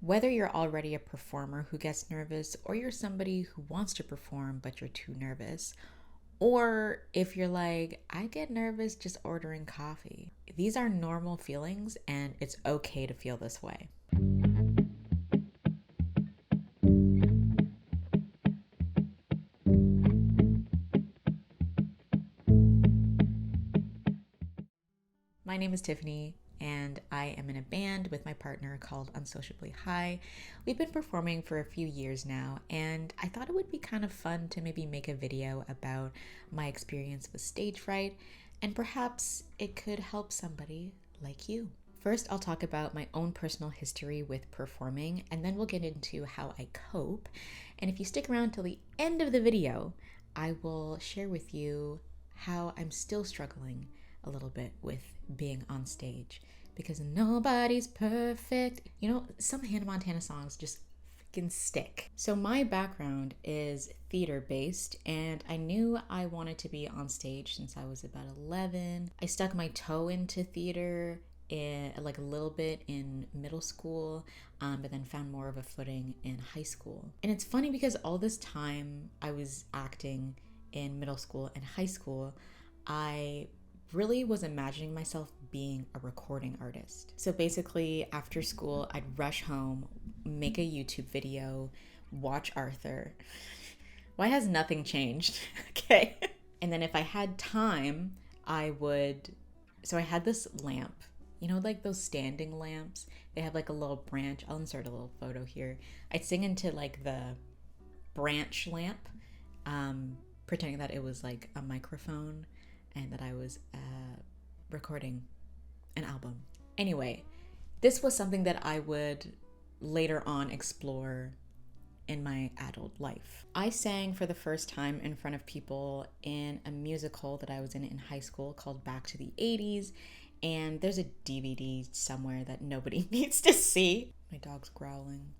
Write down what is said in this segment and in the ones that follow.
Whether you're already a performer who gets nervous, or you're somebody who wants to perform but you're too nervous, or if you're like, I get nervous just ordering coffee, these are normal feelings and it's okay to feel this way. My name is Tiffany, and I am in a band with my partner called Unsociably. We've been performing for a few years now, and I thought it would be kind of fun to maybe make a video about my experience with stage fright, and perhaps it could help somebody like you. First, I'll talk about my own personal history with performing, and then we'll get into how I cope. And if you stick around till the end of the video, I will share with you how I'm still struggling a little bit with being on stage, because nobody's perfect. You know, some Hannah Montana songs just freaking stick. So my background is theater based, and I knew I wanted to be on stage since I was about 11. I stuck my toe into theater like a little bit in middle school, but then found more of a footing in high school. And it's funny because all this time I was acting in middle school and high school, I really was imagining myself being a recording artist. So basically, after school, I'd rush home, make a YouTube video, watch Arthur. Why has nothing changed? Okay. And then if I had time, so I had this lamp, you know, like those standing lamps. They have like a little branch. I'll insert a little photo here. I'd sing into like the branch lamp, pretending that it was like a microphone and that I was recording an album. Anyway, this was something that I would later on explore in my adult life. I sang for the first time in front of people in a musical that I was in high school called Back to the 80s, and there's a DVD somewhere that nobody needs to see. My dog's growling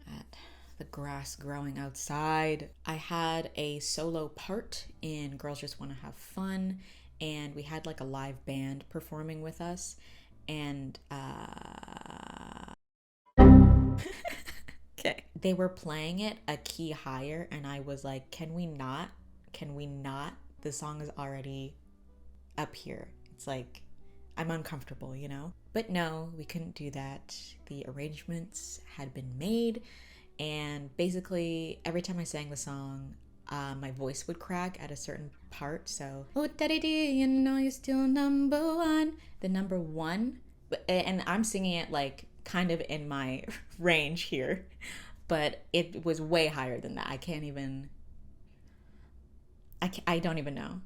at the grass growing outside. I had a solo part in Girls Just Want to Have Fun, and we had like a live band performing with us, and okay, they were playing it a key higher, and I was like, can we not? The song is already up here. It's like, I'm uncomfortable, you know? But no, we couldn't do that. The arrangements had been made, and basically, every time I sang the song, my voice would crack at a certain part. So, oh, daddy, you know you're still number one. The number one, and I'm singing it like kind of in my range here, but it was way higher than that. I don't even know.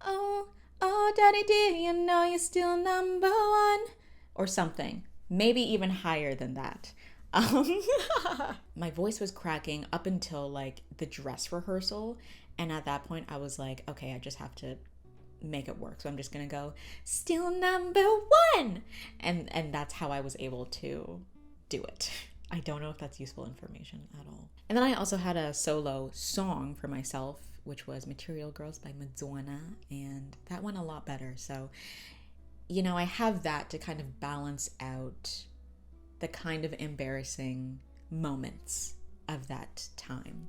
Oh, daddy, you know you're still number one, or something. Maybe even higher than that. My voice was cracking up until like the dress rehearsal, and at that point I was like, okay, I just have to make it work, so I'm just gonna go still number one, and that's how I was able to do it. I don't know if that's useful information at all. And then I also had a solo song for myself, which was Material Girls by Madonna, and that went a lot better. So, you know, I have that to kind of balance out the kind of embarrassing moments of that time.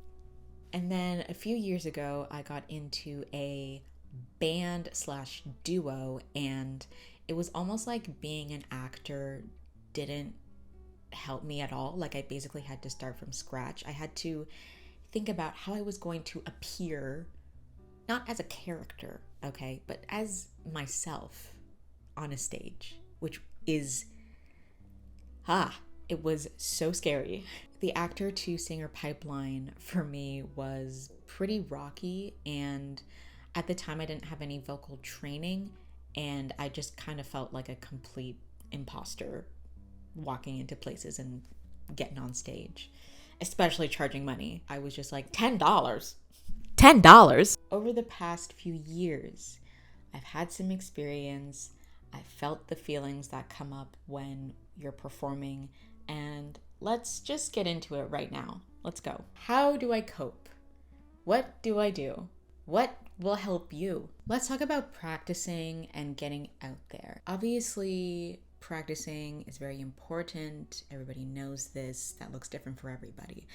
And then a few years ago, I got into a band slash duo, and it was almost like being an actor didn't help me at all. Like, I basically had to start from scratch. I had to think about how I was going to appear, not as a character, okay, but as myself on a stage, which is it was so scary. The actor to singer pipeline for me was pretty rocky, and at the time I didn't have any vocal training, and I just kind of felt like a complete imposter walking into places and getting on stage, especially charging money. I was just like, $10. Over the past few years, I've had some experience. I felt the feelings that come up when you're performing, and let's just get into it right now. Let's go. How do I cope? What do I do? What will help you? Let's talk about practicing and getting out there. Obviously, practicing is very important. Everybody knows this. That looks different for everybody.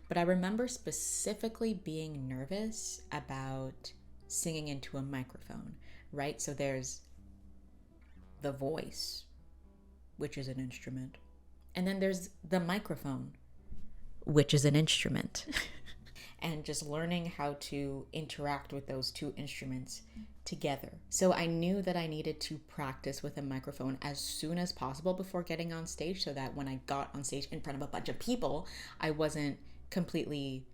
But I remember specifically being nervous about singing into a microphone, right? So there's the voice, which is an instrument, and then there's the microphone, which is an instrument. And just learning how to interact with those two instruments together. So I knew that I needed to practice with a microphone as soon as possible before getting on stage, so that when I got on stage in front of a bunch of people, I wasn't completely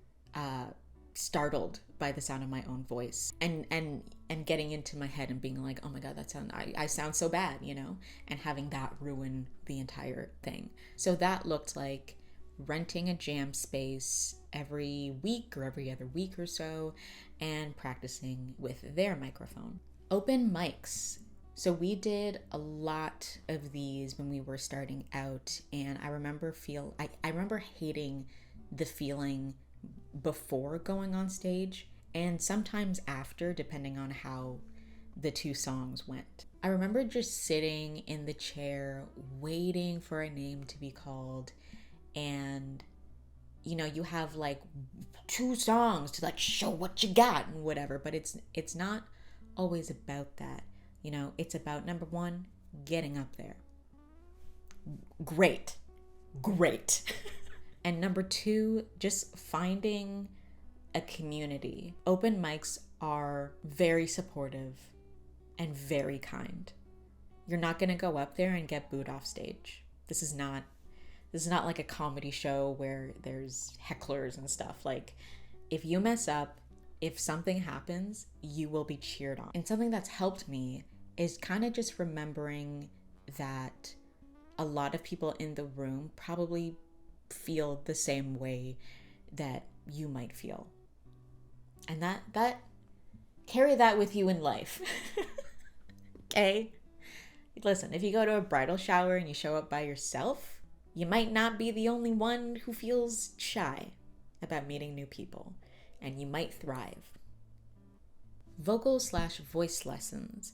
startled by the sound of my own voice and getting into my head and being like, oh my god, I sound so bad, and having that ruin the entire thing. So that looked like renting a jam space every week or every other week or so and practicing with their microphone. Open mics. So we did a lot of these when we were starting out, and I remember hating the feeling before going on stage and sometimes after, depending on how the two songs went. I remember just sitting in the chair waiting for a name to be called, and you have like 2 songs to like show what you got and whatever, but it's not always about that. It's about, number 1, getting up there. Great. And number 2, just finding a community. Open mics are very supportive and very kind. You're not going to go up there and get booed off stage. This is not like a comedy show where there's hecklers and stuff. Like, if you mess up, if something happens, you will be cheered on. And something that's helped me is kind of just remembering that a lot of people in the room probably feel the same way that you might feel. And that carry that with you in life. Okay? Listen, if you go to a bridal shower and you show up by yourself, you might not be the only one who feels shy about meeting new people, and you might thrive. Vocal/voice lessons.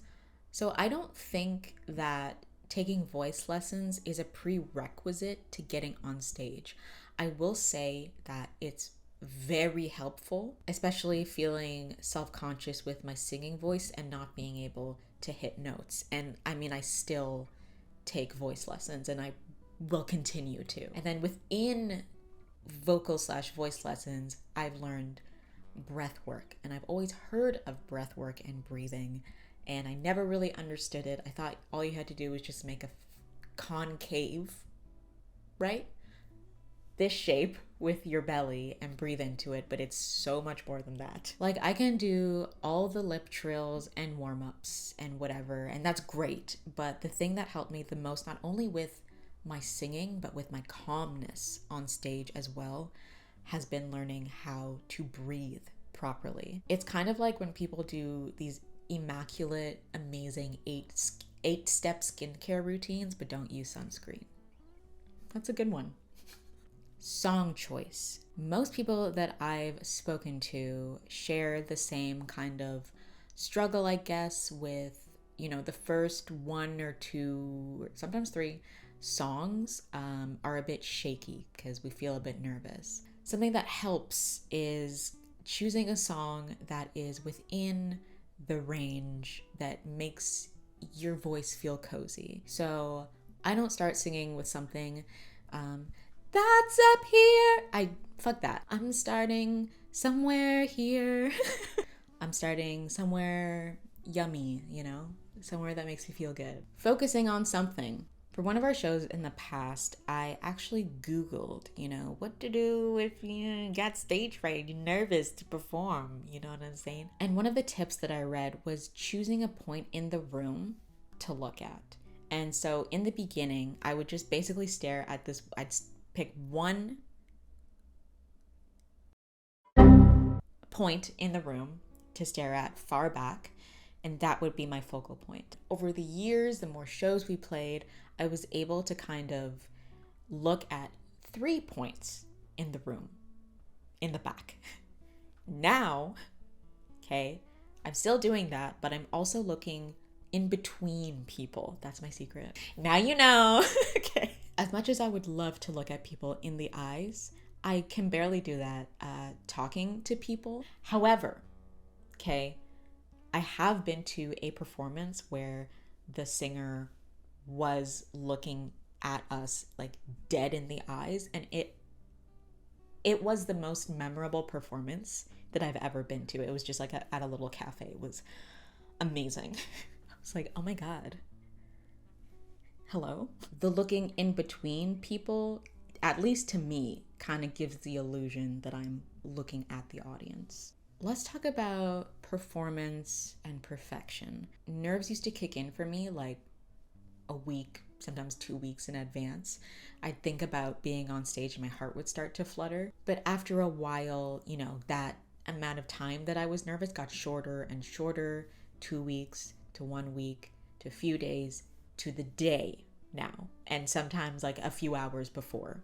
So I don't think that taking voice lessons is a prerequisite to getting on stage. I will say that it's very helpful, especially feeling self-conscious with my singing voice and not being able to hit notes. And I mean, I still take voice lessons, and I will continue to. And then within vocal/voice lessons, I've learned breath work, and I've always heard of breath work and breathing, and I never really understood it. I thought all you had to do was just make a concave, right? This shape with your belly and breathe into it, but it's so much more than that. Like, I can do all the lip trills and warm-ups and whatever, and that's great, but the thing that helped me the most, not only with my singing, but with my calmness on stage as well, has been learning how to breathe properly. It's kind of like when people do these immaculate, amazing 8-step skincare routines, but don't use sunscreen. That's a good one. Song choice. Most people that I've spoken to share the same kind of struggle, I guess, with, the first 1 or 2, or sometimes 3 songs are a bit shaky because we feel a bit nervous. Something that helps is choosing a song that is within the range that makes your voice feel cozy. So I don't start singing with something that's up here. Fuck that. I'm starting somewhere here. I'm starting somewhere yummy, somewhere that makes me feel good. Focusing on something. For one of our shows in the past, I actually Googled, what to do if you got stage fright, you're nervous to perform, you know what I'm saying? And one of the tips that I read was choosing a point in the room to look at. And so in the beginning, I would just basically stare at this, I'd pick one point in the room to stare at far back, and that would be my focal point. Over the years, the more shows we played, I was able to kind of look at 3 points in the room, in the back. Now, okay, I'm still doing that, but I'm also looking in between people. That's my secret. Now you know. Okay. As much as I would love to look at people in the eyes, I can barely do that talking to people. However, okay, I have been to a performance where the singer was looking at us like dead in the eyes, and it was the most memorable performance that I've ever been to. It was just like at a little cafe. It was amazing. I was like, oh my God. Hello? The looking in between people, at least to me, kind of gives the illusion that I'm looking at the audience. Let's talk about performance and perfection. Nerves used to kick in for me like a week, sometimes 2 weeks in advance. I'd think about being on stage and my heart would start to flutter. But after a while, that amount of time that I was nervous got shorter and shorter, 2 weeks to 1 week to a few days to the day now. And sometimes like a few hours before.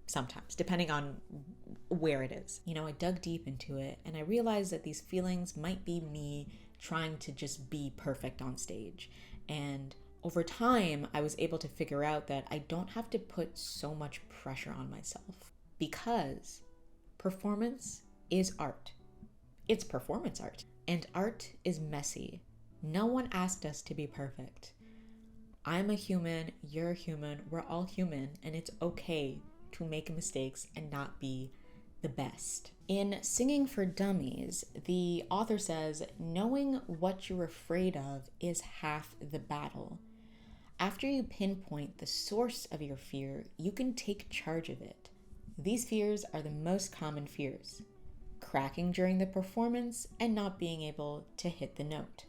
Sometimes, depending on where it is. I dug deep into it and I realized that these feelings might be me trying to just be perfect on stage. And over time, I was able to figure out that I don't have to put so much pressure on myself because performance is art. It's performance art. And art is messy. No one asked us to be perfect. I'm a human, you're a human, we're all human, and it's okay to make mistakes and not be the best. In Singing for Dummies, the author says, knowing what you're afraid of is half the battle. After you pinpoint the source of your fear, you can take charge of it. These fears are the most common fears: cracking during the performance and not being able to hit the note,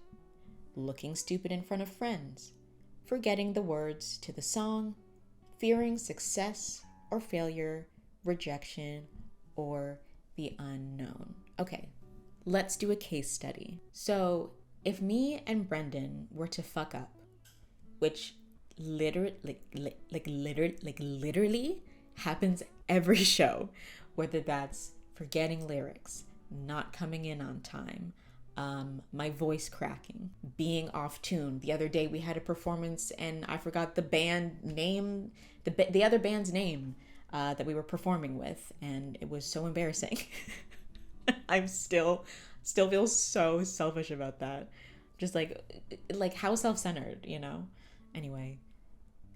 looking stupid in front of friends, forgetting the words to the song, fearing success or failure, rejection, or the unknown. Okay, let's do a case study. So if me and Brendan were to fuck up, which literally happens every show, whether that's forgetting lyrics, not coming in on time, my voice cracking, being off tune. The other day we had a performance and I forgot the band name, the other band's name that we were performing with, and it was so embarrassing. I'm still feel so selfish about that. Just like how self-centered, Anyway,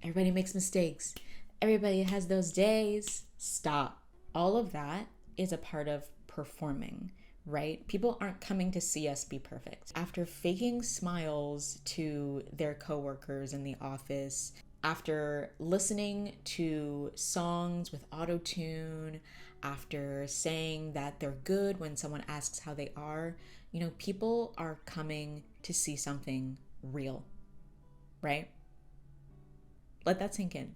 everybody makes mistakes. Everybody has those days. Stop. All of that is a part of performing, right? People aren't coming to see us be perfect. After faking smiles to their coworkers in the office, after listening to songs with auto-tune, after saying that they're good when someone asks how they are, people are coming to see something real, right? Let that sink in.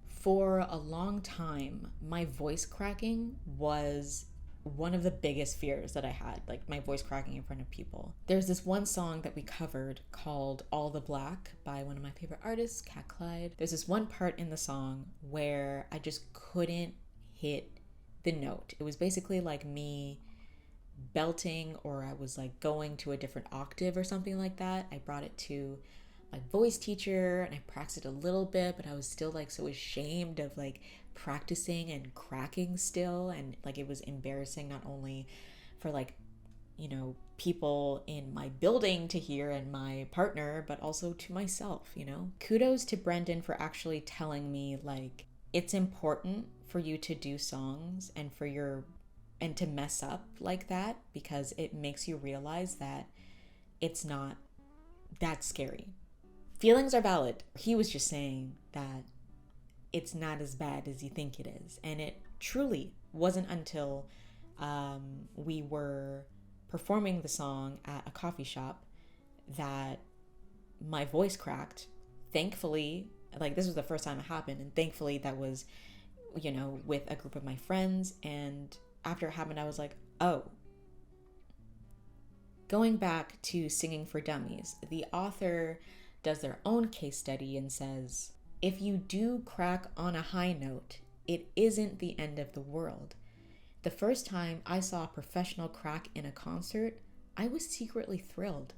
For a long time, my voice cracking was one of the biggest fears that I had, like my voice cracking in front of people. There's this one song that we covered called All the Black by one of my favorite artists, Cat Clyde. There's this one part in the song where I just couldn't hit the note. It was basically like me belting, or I was like going to a different octave or something like that. I brought it to my voice teacher and I practiced a little bit, but I was still like so ashamed of like practicing and cracking still, and like it was embarrassing not only for like people in my building to hear and my partner, but also to myself. Kudos to Brendan for actually telling me like it's important for you to do songs and to mess up like that, because it makes you realize that it's not that scary. Feelings are valid. He was just saying that it's not as bad as you think it is. And it truly wasn't until we were performing the song at a coffee shop that my voice cracked. Thankfully, like this was the first time it happened, and thankfully that was, with a group of my friends. And after it happened, I was like, oh. Going back to Singing for Dummies, the author does their own case study and says, if you do crack on a high note, it isn't the end of the world. The first time I saw a professional crack in a concert, I was secretly thrilled.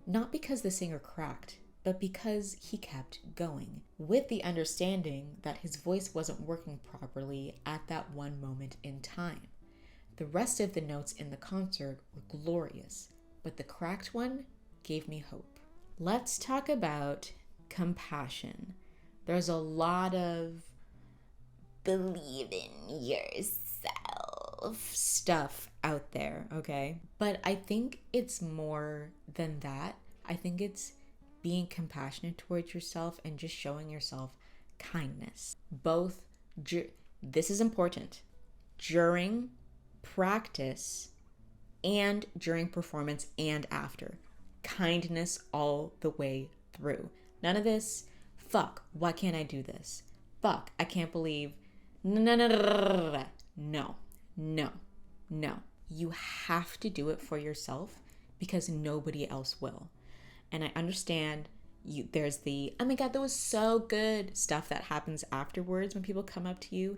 not because the singer cracked, but because he kept going, with the understanding that his voice wasn't working properly at that one moment in time. The rest of the notes in the concert were glorious, but the cracked one gave me hope. Let's talk about compassion. There's a lot of believe in yourself stuff out there, okay? But I think it's more than that. I think it's being compassionate towards yourself and just showing yourself kindness. This is important, during practice and during performance and after. Kindness all the way through. None of this, fuck, why can't I do this? Fuck, I can't believe. No. You have to do it for yourself because nobody else will. And I understand there's the, oh my God, that was so good stuff that happens afterwards when people come up to you,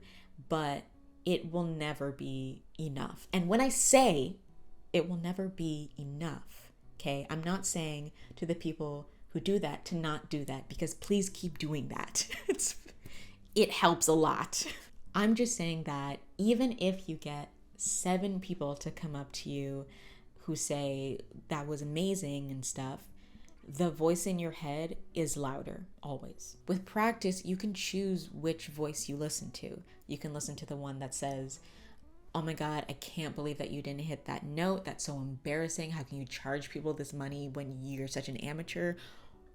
but it will never be enough. And when I say it will never be enough, okay, I'm not saying to the people who do that to not do that, because please keep doing that. It helps a lot. I'm just saying that even if you get 7 people to come up to you who say that was amazing and stuff, the voice in your head is louder, always. With practice, you can choose which voice you listen to. You can listen to the one that says, oh my God, I can't believe that you didn't hit that note. That's so embarrassing. How can you charge people this money when you're such an amateur?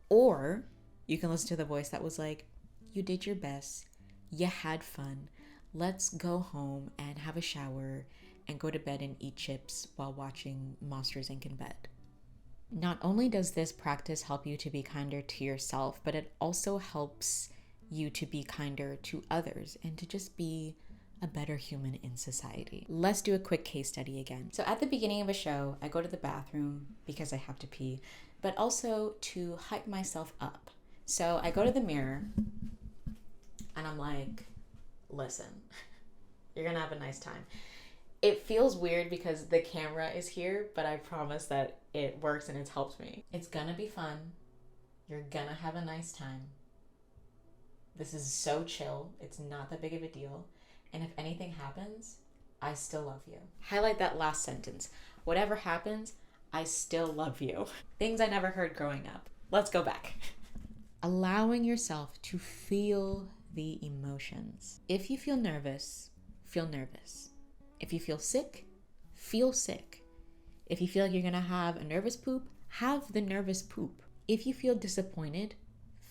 Or you can listen to the voice that was like, you did your best. You had fun. Let's go home and have a shower and go to bed and eat chips while watching Monsters, Inc. in bed. Not only does this practice help you to be kinder to yourself, but it also helps you to be kinder to others and to just be a better human in society. Let's do a quick case study again. So at the beginning of a show, I go to the bathroom because I have to pee, but also to hype myself up. So I go to the mirror and I'm like, listen, you're gonna have a nice time. It feels weird because the camera is here, but I promise that it works and it's helped me. It's gonna be fun. You're gonna have a nice time. This is so chill. It's not that big of a deal. And if anything happens, I still love you. Highlight that last sentence. Whatever happens, I still love you. Things I never heard growing up. Let's go back. Allowing yourself to feel the emotions. If you feel nervous, feel nervous. If you feel sick, feel sick. If you feel like you're gonna have a nervous poop, have the nervous poop. If you feel disappointed,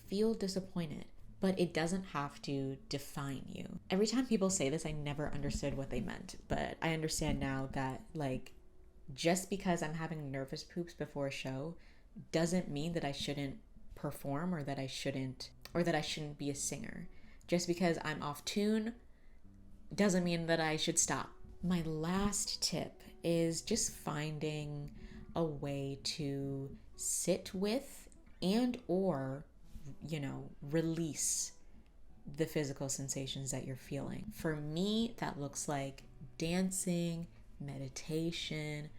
feel disappointed. But it doesn't have to define you. Every time people say this, I never understood what they meant. But I understand now that, like, just because I'm having nervous poops before a show doesn't mean that I shouldn't perform or that I shouldn't be a singer. Just because I'm off tune doesn't mean that I should stop. My last tip is just finding a way to sit with and or, release the physical sensations that you're feeling. For me, that looks like dancing, meditation,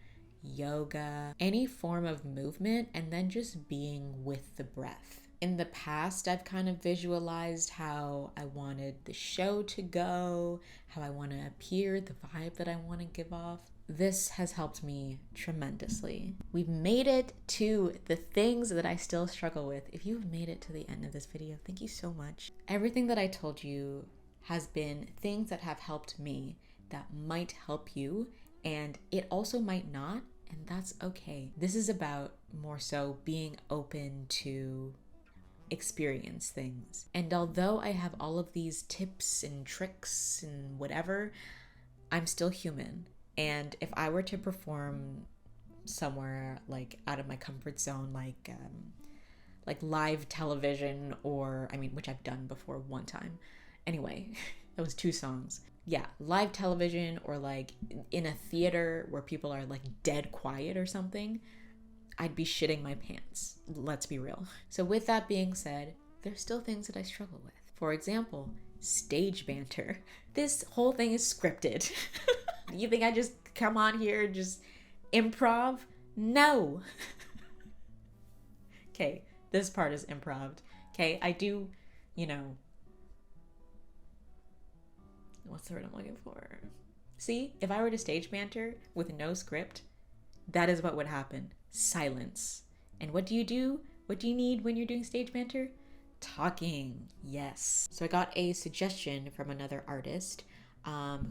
yoga, any form of movement, and then just being with the breath. In the past, I've kind of visualized how I wanted the show to go, how I want to appear, the vibe that I want to give off. This has helped me tremendously. We've made it to the things that I still struggle with. If you've made it to the end of this video, thank you so much. Everything that I told you has been things that have helped me that might help you, and it also might not, and that's okay. This is about more so being open to experience things. And although I have all of these tips and tricks and whatever, I'm still human. And if I were to perform somewhere like out of my comfort zone, like live television, or which I've done before one time. Anyway, that was 2 songs. Yeah, live television or like in a theater where people are like dead quiet or something, I'd be shitting my pants. Let's be real. So with that being said, there's still things that I struggle with. For example, stage banter. This whole thing is scripted. You think I just come on here and just improv? No. Okay, this part is improv. Okay, I do, what's the word I'm looking for? See, if I were to stage banter with no script, that is what would happen. Silence. And what do you do? What do you need when you're doing stage banter? Talking. Yes. So I got a suggestion from another artist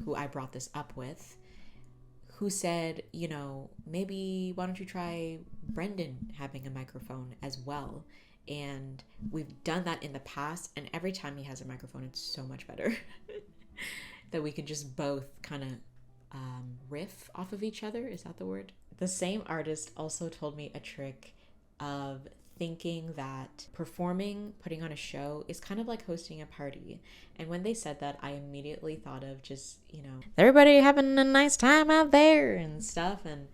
who I brought this up with, who said, maybe why don't you try Brendan having a microphone as well? And we've done that in the past, and every time he has a microphone, it's so much better. That we could just both kind of riff off of each other. Is that the word? The same artist also told me a trick of thinking that performing, putting on a show is kind of like hosting a party. And when they said that, I immediately thought of just, everybody having a nice time out there and stuff. And,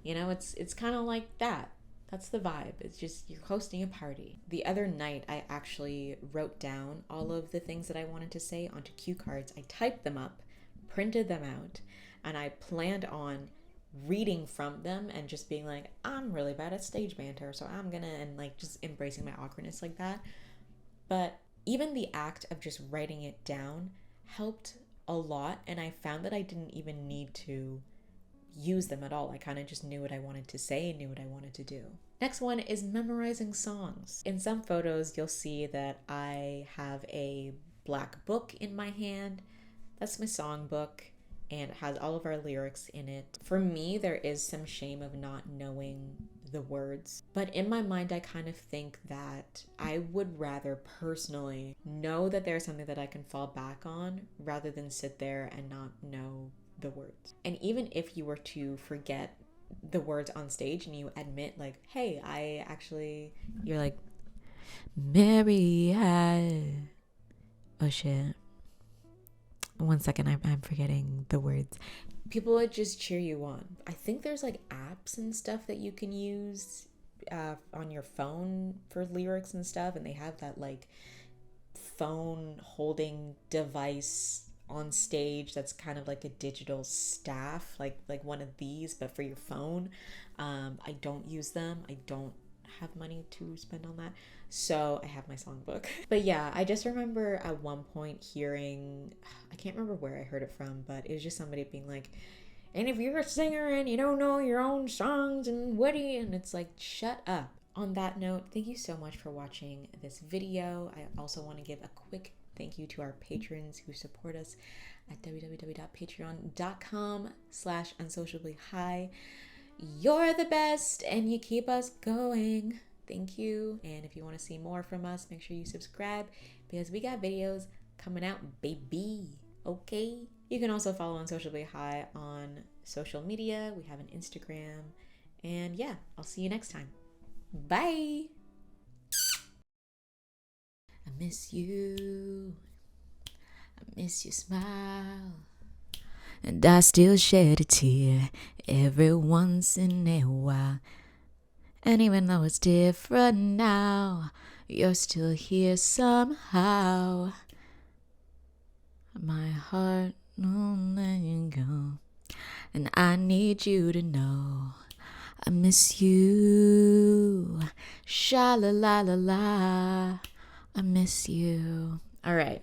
it's kind of like that. That's the vibe. It's just you're hosting a party. The other night, I actually wrote down all of the things that I wanted to say onto cue cards. I typed them up, printed them out, and I planned on reading from them and just being like, I'm really bad at stage banter, so I'm gonna, and like just embracing my awkwardness like that. But even the act of just writing it down helped a lot, and I found that I didn't even need to use them at all. I kind of just knew what I wanted to say and knew what I wanted to do. Next one is memorizing songs. In some photos, you'll see that I have a black book in my hand. That's my song book, and it has all of our lyrics in it. For me, there is some shame of not knowing the words, but in my mind, I kind of think that I would rather personally know that there's something that I can fall back on rather than sit there and not know the words. And even if you were to forget the words on stage and you admit like, hey, you're like, Mary had, oh shit, one second, I'm forgetting the words. People would just cheer you on. I think there's like apps and stuff that you can use on your phone for lyrics and stuff, and they have that like phone holding device on stage that's kind of like a digital staff, like one of these, but for your phone. I don't use them. I don't have money to spend on that, so I have my songbook. But yeah, I just remember at one point hearing, I can't remember where I heard it from, but it was just somebody being like, and if you're a singer and you don't know your own songs and witty, and it's like, shut up. On that note, thank you so much for watching this video. I also want to give a quick thank you to our patrons who support us at www.patreon.com/unsociablyhigh. You're the best and you keep us going. Thank you. And if you want to see more from us, make sure you subscribe because we got videos coming out, baby. Okay? You can also follow Unsociably High on social media. We have an Instagram. And yeah, I'll see you next time. Bye. I miss you. I miss your smile. And I still shed a tear every once in a while. And even though it's different now, you're still here somehow. My heart won't let you go. And I need you to know I miss you. Sha la la la la. I miss you. All right.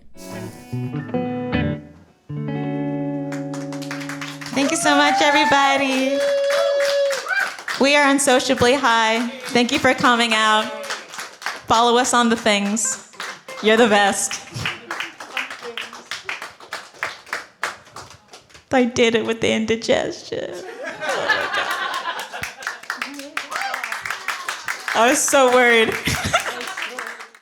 Thank you so much, everybody. We are Unsociably High. Thank you for coming out. Follow us on the things. You're the best. I did it with the indigestion. Oh my God. I was so worried.